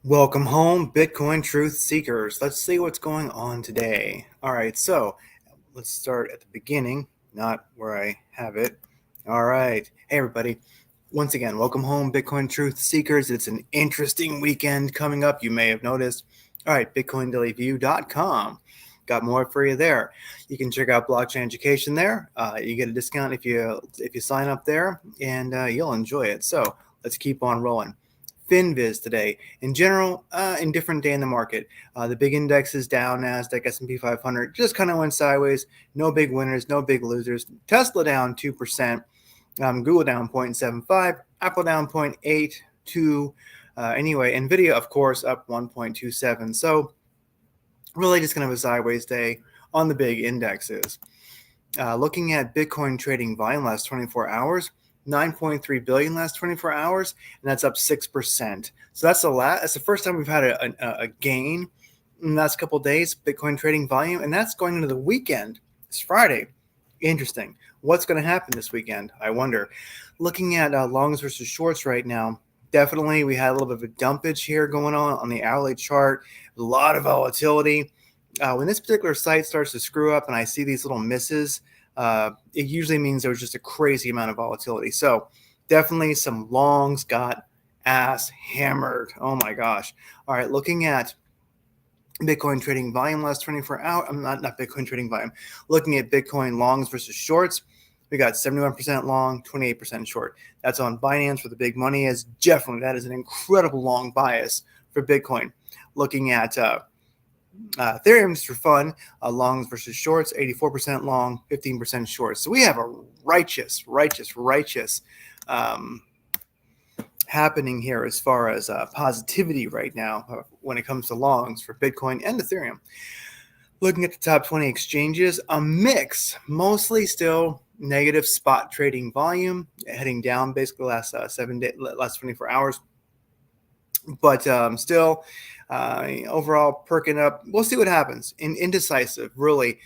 Welcome home, Bitcoin truth seekers. Let's see what's going on today. All right, so let's start at the beginning, not where I have it. All right. Hey, everybody. Once again, welcome home, Bitcoin truth seekers. It's an interesting weekend coming up. You may have noticed. All right, bitcoindailyview.com. Got more for you there. You can check out blockchain education there. You get a discount if you sign up there, and you'll enjoy it. So let's keep on rolling. FinViz today. In general, indifferent day in the market. The big index is down. Nasdaq, S&P 500 just kind of went sideways. No big winners, no big losers. Tesla down 2%. Google down 0.75. Apple down 0.82. Anyway, Nvidia, of course, up 1.27. So really just kind of a sideways day on the big indexes. Looking at Bitcoin trading volume last 24 hours, 9.3 billion last 24 hours, and that's up 6%. So that's the first time we've had a gain in the last couple of days, Bitcoin trading volume, and that's going into the weekend. It's Friday. Interesting. What's going to happen this weekend? I wonder. Looking at longs versus shorts right now, definitely we had a little bit of a dumpage here going on the hourly chart. A lot of volatility. When this particular site starts to screw up and I see these little misses, it usually means there was just a crazy amount of volatility. So definitely some longs got ass hammered. Oh my gosh. All right, looking at Bitcoin trading volume last 24 hours. I'm not Bitcoin trading volume. Looking at Bitcoin longs versus shorts, we got 71% long, 28% short. That's on Binance where the big money is. Definitely, that is an incredible long bias for Bitcoin. Looking at Ethereum, just for fun, longs versus shorts, 84% long, 15% short. So we have a righteous happening here as far as positivity right now when it comes to longs for Bitcoin and Ethereum. Looking at the top 20 exchanges, a mix, mostly still negative spot trading volume, heading down basically last 24 hours. But still, overall perking up. We'll see what happens. Indecisive, really.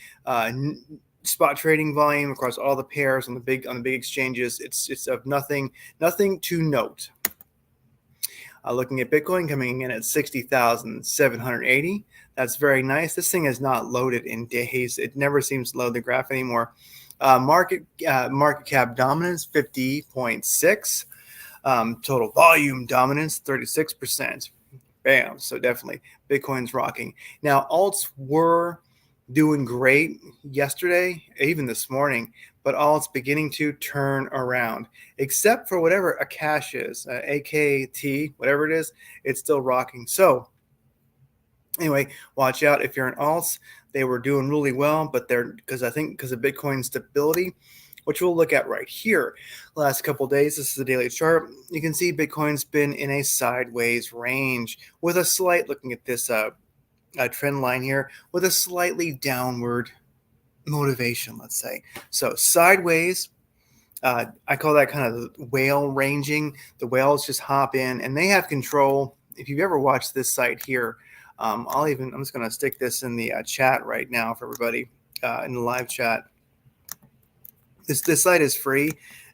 Spot trading volume across all the pairs on the big exchanges. It's of nothing to note. Looking at Bitcoin coming in at 60,780. That's very nice. This thing is not loaded in days. It never seems to load the graph anymore. Market cap dominance 50.6. Total volume dominance 36%. Bam. So definitely Bitcoin's rocking. Now alts were doing great yesterday, even this morning, but alts beginning to turn around, except for whatever a cash is, AKT, whatever it is, it's still rocking. So anyway, watch out if you're in alts. They were doing really well, but because of Bitcoin stability, which we'll look at right here. Last couple of days, this is the daily chart. You can see Bitcoin's been in a sideways range with a slight, looking at this trend line here, with a slightly downward motivation, let's say. So sideways, I call that kind of whale ranging. The whales just hop in and they have control. If you've ever watched this site here, I'm just going to stick this in the chat right now for everybody in the live chat. This site is free,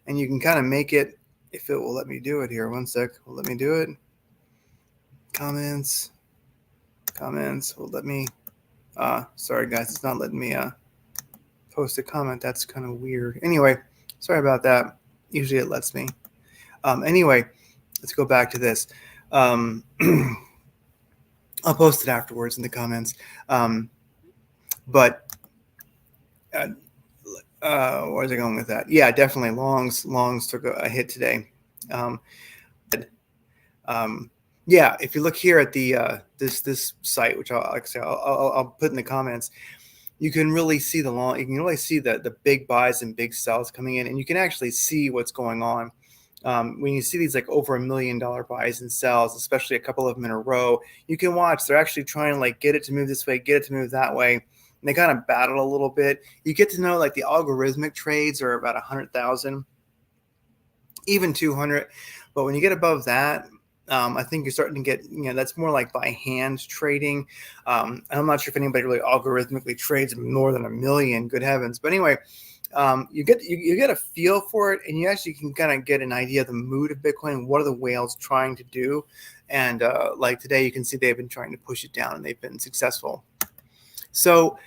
and you can kind of make it, if it will let me do it here. One sec. Will let me do it. Comments. Will let me. Sorry, guys. It's not letting me post a comment. That's kind of weird. Anyway, sorry about that. Usually it lets me. Anyway, let's go back to this. I'll post it afterwards in the comments. Where is I going with that? Yeah, definitely longs took a hit today. Yeah, if you look here at the this site, which I'll put in the comments, you can really see you can really see the big buys and big sells coming in, and you can actually see what's going on. When you see these like over $1 million buys and sells, especially a couple of them in a row, you can watch. They're actually trying to like get it to move this way, get it to move that way. And they kind of battle a little bit. You get to know like the algorithmic trades are about 100,000, even 200. But when you get above that, I think you're starting to get, that's more like by hand trading. I'm not sure if anybody really algorithmically trades more than 1 million. Good heavens. But anyway, you get a feel for it, and you actually can kind of get an idea of the mood of Bitcoin. What are the whales trying to do? And like today, you can see they've been trying to push it down, and they've been successful. So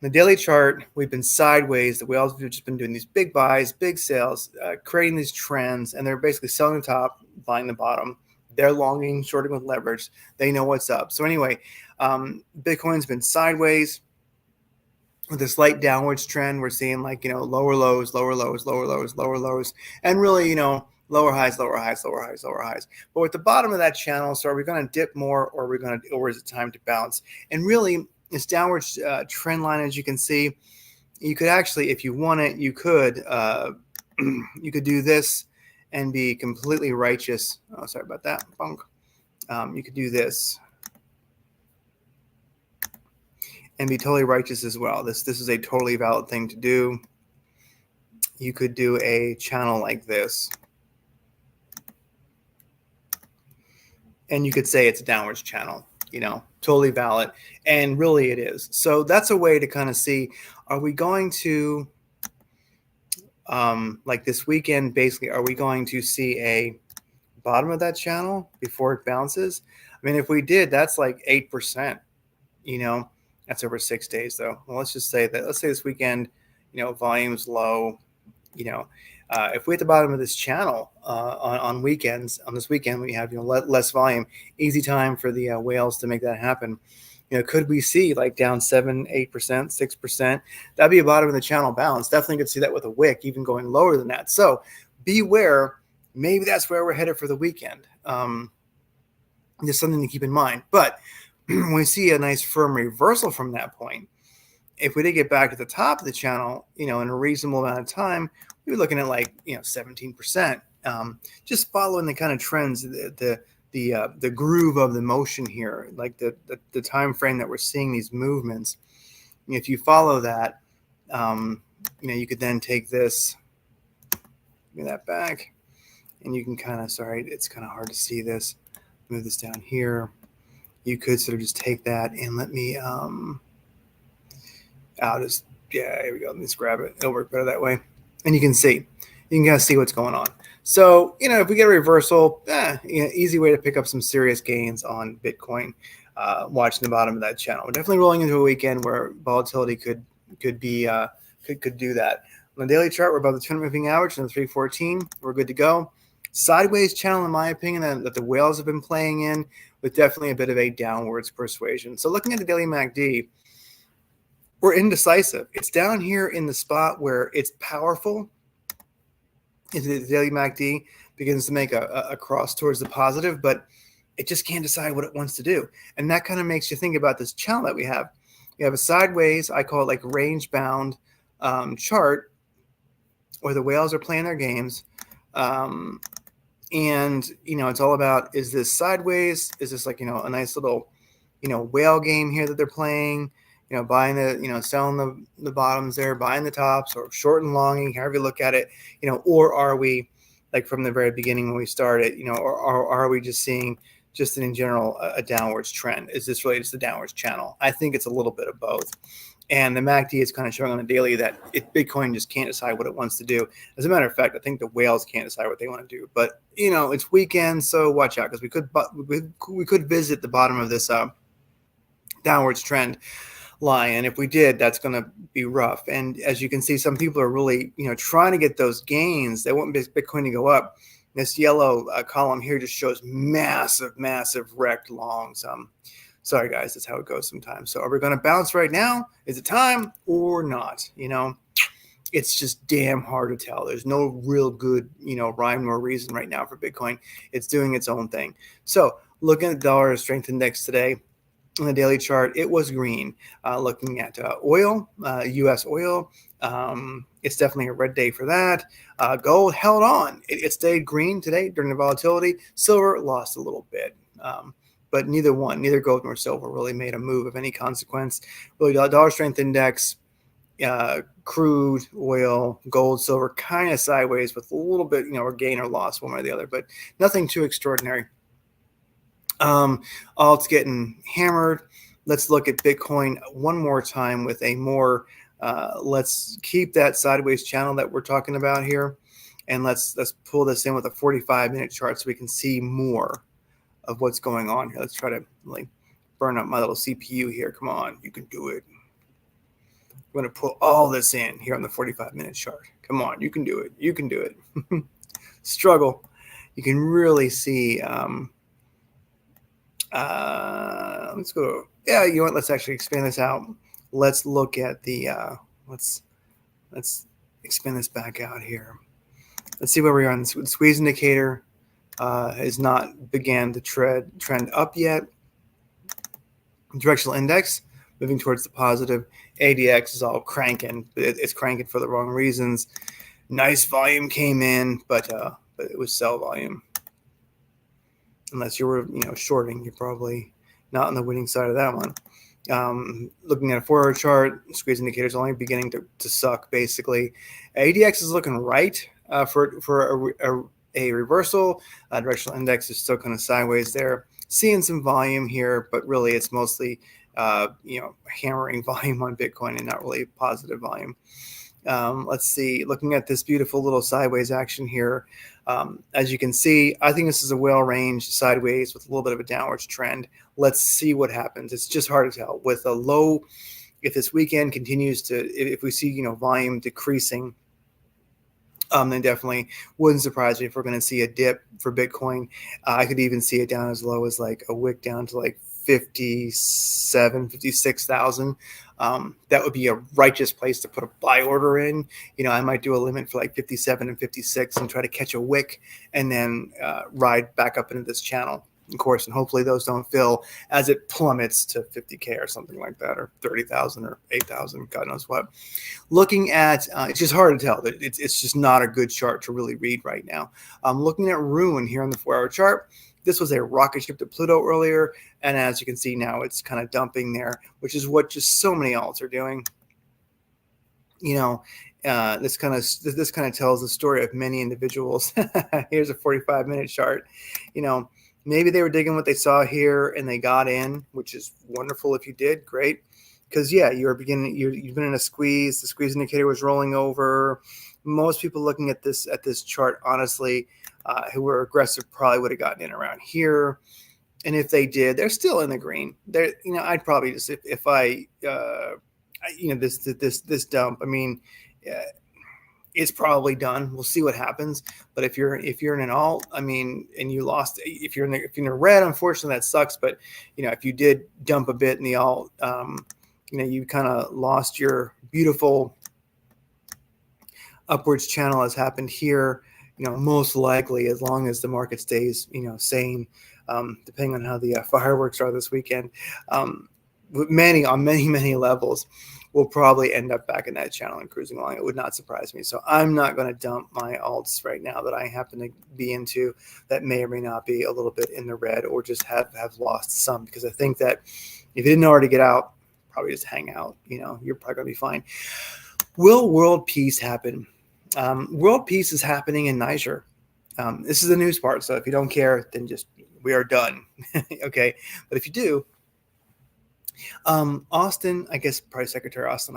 the daily chart, we've been sideways. The whales have just been doing these big buys, big sales, creating these trends, and they're basically selling the top, buying the bottom. They're longing, shorting with leverage. They know what's up. So anyway, Bitcoin's been sideways with a slight downwards trend. We're seeing like, lower lows, lower lows, lower lows, lower lows, and really, lower highs, lower highs, lower highs, lower highs. But at the bottom of that channel, so are we going to dip more, or or is it time to bounce? And really, this downward trend line, as you can see, you could actually, if you want it, you could you could do this and be completely righteous. Oh, sorry about that. You could do this and be totally righteous as well. This is a totally valid thing to do. You could do a channel like this, and you could say it's a downwards channel. Totally valid. And really it is. So that's a way to kind of see, are we going to, like this weekend, basically, are we going to see a bottom of that channel before it bounces? I mean, if we did, that's like 8%, that's over 6 days though. Well, let's just say that, let's say this weekend, volume's low, if we hit the bottom of this channel on weekends, on this weekend, we have less volume, easy time for the whales to make that happen. Could we see like down 7, 8%, 6%? That'd be a bottom of the channel bounce. Definitely could see that with a wick, even going lower than that. So beware. Maybe that's where we're headed for the weekend. Just something to keep in mind. But when we see a nice firm reversal from that point, if we did get back to the top of the channel, in a reasonable amount of time, we're looking at like 17%. Just following the kind of trends, the groove of the motion here, like the time frame that we're seeing these movements. If you follow that, you could then take this, move that back, and you can kind of, sorry, it's kind of hard to see this. Move this down here. You could sort of just take that and let me here we go. Let me just grab it. It'll work better that way. And you can kind of see what's going on. So, if we get a reversal, easy way to pick up some serious gains on Bitcoin, watching the bottom of that channel. We're definitely rolling into a weekend where volatility could do that. On the daily chart, we're above the 200 moving average and the 314. We're good to go. Sideways channel, in my opinion, that the whales have been playing in, with definitely a bit of a downwards persuasion. So looking at the daily MACD, we're indecisive. It's down here in the spot where it's powerful. The daily MACD begins to make a cross towards the positive, but it just can't decide what it wants to do. And that kind of makes you think about this channel that we have. We have a sideways, I call it like range-bound chart, where the whales are playing their games. And, it's all about, is this sideways? Is this like, a nice little, whale game here that they're playing? Buying selling the bottoms there, buying the tops, or short and longing, however you look at it, or are we, like from the very beginning when we started, or are we just seeing just in general a downwards trend? Is this really just a downwards channel? I think it's a little bit of both. And the MACD is kind of showing on the daily that Bitcoin just can't decide what it wants to do. As a matter of fact, I think the whales can't decide what they want to do. But, it's weekend, so watch out, because we could visit the bottom of this downwards trend line. And if we did, that's going to be rough. And as you can see, some people are really, trying to get those gains. They want Bitcoin to go up. This yellow column here just shows massive, massive wrecked longs. Sorry, guys, that's how it goes sometimes. So are we going to bounce right now? Is it time or not? It's just damn hard to tell. There's no real good, rhyme nor reason right now for Bitcoin. It's doing its own thing. So looking at the dollar strength index today, on the daily chart, it was green. Looking at oil, U.S. oil, it's definitely a red day for that. Gold held on. It stayed green today during the volatility. Silver lost a little bit. But neither gold nor silver really made a move of any consequence. Really, dollar strength index, crude, oil, gold, silver, kind of sideways with a little bit, or gain or loss one way or the other, but nothing too extraordinary. Alt's getting hammered. Let's look at Bitcoin one more time with a more Let's keep that sideways channel that we're talking about here, and let's pull this in with a 45-minute chart so we can see more of what's going on here. Let's try to like burn up my little CPU here. Come on, you can do it. We're going to pull all this in here on the 45-minute chart. Come on, you can do it. You can do it. Struggle. You can really see. Let's go. Yeah, you know what? Let's actually expand this out. Let's look at the. Let's expand this back out here. Let's see where we are on the squeeze indicator. Has not began to trend up yet. Directional index moving towards the positive. ADX is all cranking. It's cranking for the wrong reasons. Nice volume came in, but it was sell volume. Unless you were shorting, you're probably not on the winning side of that one. Looking at a 4-hour chart, squeeze indicator is only beginning to suck. Basically, ADX is looking right for a reversal. Directional index is still kind of sideways there. Seeing some volume here, but really it's mostly hammering volume on Bitcoin and not really positive volume. Let's see, looking at this beautiful little sideways action here. As you can see, I think this is a well-ranged sideways with a little bit of a downwards trend. Let's see what happens. It's just hard to tell. With a low, if this weekend continues to, if we see volume decreasing, then definitely wouldn't surprise me if we're going to see a dip for Bitcoin. I could even see it down as low as like a wick down to like 56,000. That would be a righteous place to put a buy order in. I might do a limit for like 57 and 56 and try to catch a wick and then ride back up into this channel, of course, and hopefully those don't fill as it plummets to 50K or something like that, or 30,000 or 8,000, God knows what. Looking at, it's just hard to tell. It's just not a good chart to really read right now. Looking at Rune here on the 4-hour chart. This was a rocket ship to Pluto earlier, and as you can see now, it's kind of dumping there, which is what just so many alts are doing. This kind of tells the story of many individuals. Here's a 45-minute chart. Maybe they were digging what they saw here and they got in, which is wonderful if you did, great. Because yeah, you've been in a squeeze. The squeeze indicator was rolling over. Most people looking at this chart, honestly, who were aggressive probably would have gotten in around here. And if they did, they're still in the green. I'd probably just if I this dump. I mean, it's probably done. We'll see what happens. But if you're in an alt, I mean, and you lost, if you're in the red, unfortunately that sucks. But if you did dump a bit in the alt, you kind of lost your beautiful upwards channel has happened here. Most likely, as long as the market stays, sane, depending on how the fireworks are this weekend, on many levels, we'll probably end up back in that channel and cruising along. It would not surprise me. So I'm not going to dump my alts right now that I happen to be into that may or may not be a little bit in the red or just have lost some, because I think that if you didn't already get out, probably just hang out. You're probably going to be fine. Will world peace happen? World peace is happening in Niger. This is the news part. So if you don't care, then just we are done. Okay. But if you do, Austin, I guess probably Secretary Austin,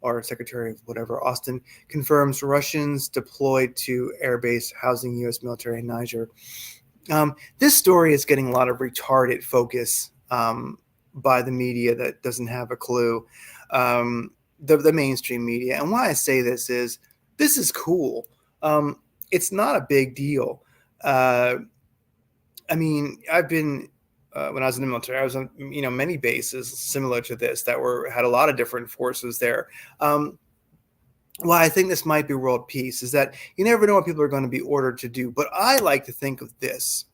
or Secretary of whatever, Austin confirms Russians deployed to airbase housing U.S. military in Niger. This story is getting a lot of retarded focus by the media that doesn't have a clue, the mainstream media. And why I say this is cool. It's not a big deal. I mean, I've been when I was in the military, I was on many bases similar to this that had a lot of different forces there. Why I think this might be world peace is that you never know what people are going to be ordered to do. But I like to think of this,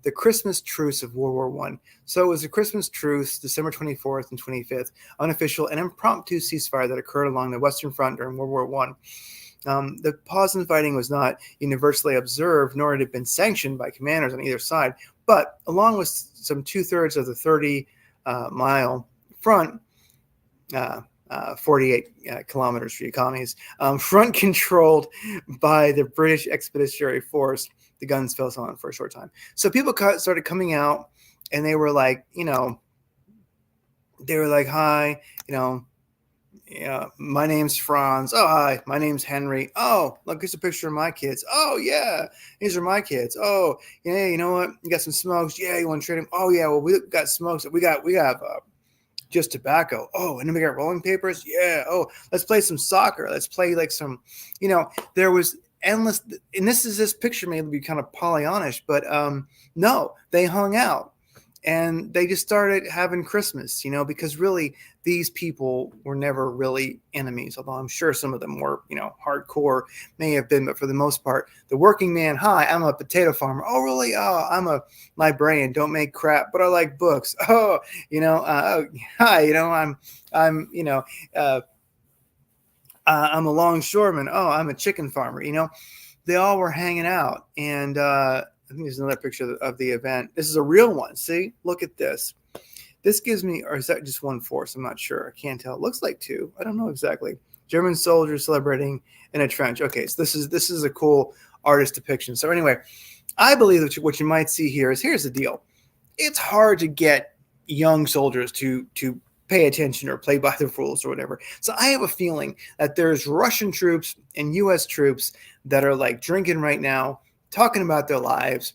the Christmas truce of World War I. So it was a Christmas truce, December 24th and 25th, unofficial and impromptu ceasefire that occurred along the Western Front during World War I. The pause in fighting was not universally observed, nor had it been sanctioned by commanders on either side. But along with some 2/3 of the 30-mile front, 48 kilometers for economies, front controlled by the British Expeditionary Force, the guns fell silent for a short time. So people started coming out, and they were like, hi, Yeah, my name's Franz. Oh, hi. My name's Henry. Oh, look, here's a picture of my kids. Oh, yeah, these are my kids. Oh, yeah, you know what? You got some smokes. Yeah, you want to trade them? Oh, yeah. Well, we got smokes. We have just tobacco. Oh, and then we got rolling papers. Yeah. Oh, let's play some soccer. Let's play like some, there was endless. And this picture may be kind of Pollyannish, but no, they hung out and they just started having Christmas, because really these people were never really enemies, although I'm sure some of them were, hardcore may have been, but for the most part, the working man, hi, I'm a potato farmer. Oh, really? Oh, I'm a librarian, don't make crap, but I like books. Oh, oh, hi, I'm, uh, I'm a longshoreman. Oh, I'm a chicken farmer. They all were hanging out. And I think there's another picture of the event. This is a real one. See, look at this. This gives me, or is that just one force? I'm not sure. I can't tell. It looks like two. I don't know exactly. German soldiers celebrating in a trench. Okay, so this is a cool artist depiction. So anyway, I believe that what you might see here is, here's the deal. It's hard to get young soldiers to pay attention or play by the rules or whatever. So I have a feeling that there's Russian troops and U.S. troops that are like drinking right now, talking about their lives,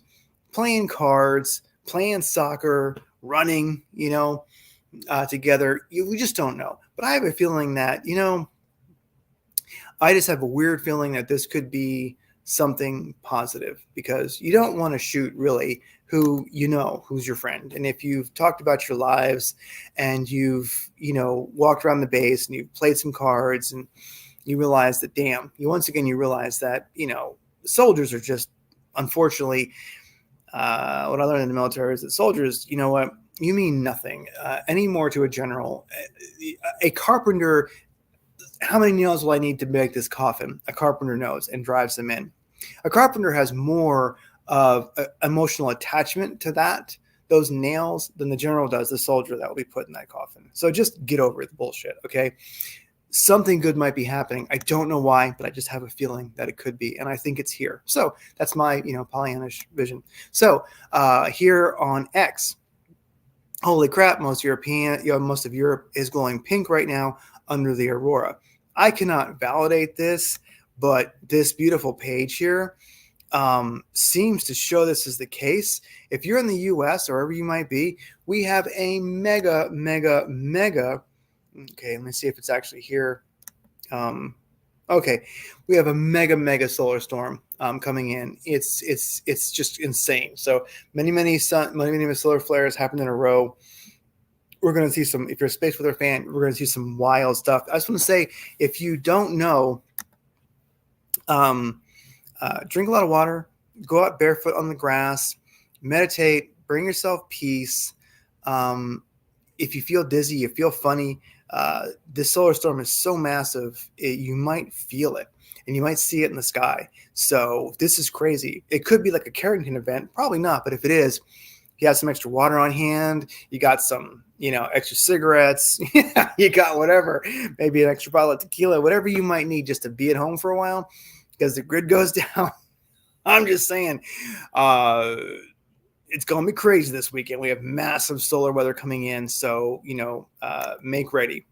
playing cards, playing soccer, running, together. We just don't know. But I have a feeling that, I just have a weird feeling that this could be something positive, because you don't want to shoot really who's your friend. And if you've talked about your lives and you've, walked around the base and you've played some cards and you realize that, damn, you realize that, soldiers are just, unfortunately, what I learned in the military is that soldiers, you know what, you mean nothing anymore to a general. A carpenter, how many nails will I need to make this coffin? A carpenter knows and drives them in. A carpenter has more of emotional attachment to those nails, than the general does the soldier that will be put in that coffin. So just get over the bullshit, okay? Something good might be happening. I don't know why, but I just have a feeling that it could be, and I think it's here. So that's my, Pollyannish vision. So here on X, holy crap, most of Europe is glowing pink right now under the aurora. I cannot validate this, but this beautiful page here seems to show this is the case. If you're in the US or wherever you might be, we have a mega, mega, mega. Okay, let me see if it's actually here. Okay, we have a mega, mega solar storm coming in. It's just insane. So many solar flares happened in a row. We're going to see some, if you're a space weather fan, we're going to see some wild stuff. I just want to say, if you don't know, drink a lot of water, go out barefoot on the grass, meditate, bring yourself peace. If you feel dizzy, you feel funny, this solar storm is so massive, you might feel it and you might see it in the sky. So this is crazy. It could be like a Carrington event, probably not, but if it is, you have some extra water on hand, you got some, extra cigarettes, you got whatever, maybe an extra bottle of tequila, whatever you might need just to be at home for a while, because the grid goes down. I'm just saying, it's going to be crazy this weekend. We have massive solar weather coming in, so, make ready.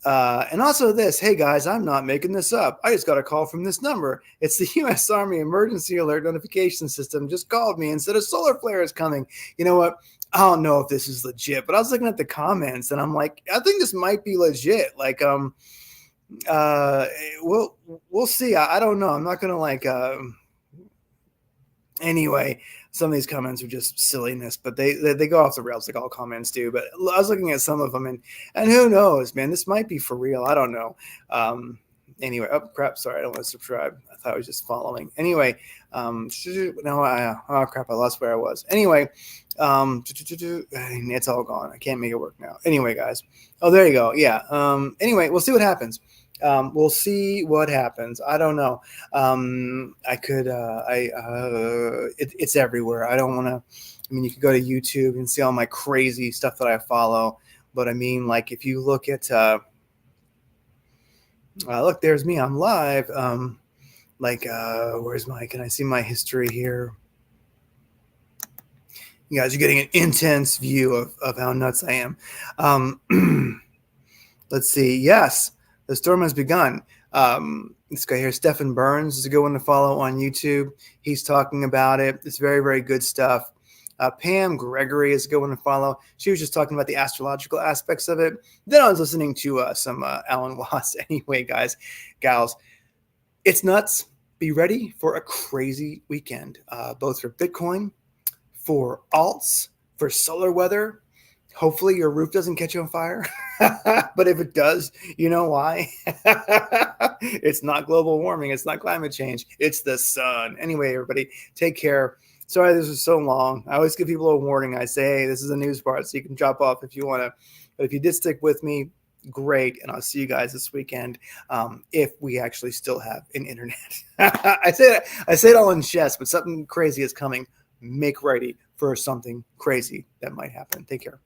And also this, hey guys, I'm not making this up. I just got a call from this number. It's the U.S. Army Emergency Alert Notification System just called me and said a solar flare is coming. You know what? I don't know if this is legit, but I was looking at the comments and I'm like, I think this might be legit. Like, we'll see. I don't know. I'm not gonna anyway, some of these comments are just silliness, but they go off the rails like all comments do. But I was looking at some of them, and who knows, man, this might be for real. I don't know. Anyway, oh crap, sorry, I don't want to subscribe. I thought I was just following. Anyway, no, oh crap, I lost where I was. Anyway, it's all gone. I can't make it work now. Anyway, guys. Oh, there you go. Yeah. Anyway, we'll see what happens. We'll see what happens. I don't know. It's everywhere. I don't want to. I mean, you can go to YouTube and see all my crazy stuff that I follow. But I mean, like, if you look at, look, there's me. I'm live. Where's my? Can I see my history here? You guys are getting an intense view of how nuts I am. Let's see. Yes, the storm has begun. This guy here, Stephen Burns, is a good one to follow on YouTube. He's talking about it. It's very, very good stuff. Pam Gregory is a good one to follow. She was just talking about the astrological aspects of it. Then I was listening to some Alan Watts. Anyway, guys, gals, it's nuts. Be ready for a crazy weekend, both for Bitcoin, for alts, for solar weather. Hopefully your roof doesn't catch on fire. But if it does, you know why? It's not global warming. It's not climate change. It's the sun. Anyway, everybody, take care. Sorry this was so long. I always give people a warning. I say, hey, this is a news part, so you can drop off if you want to. But if you did stick with me, great. And I'll see you guys this weekend if we actually still have an internet. I say it all in jest, but something crazy is coming. Make ready for something crazy that might happen. Take care.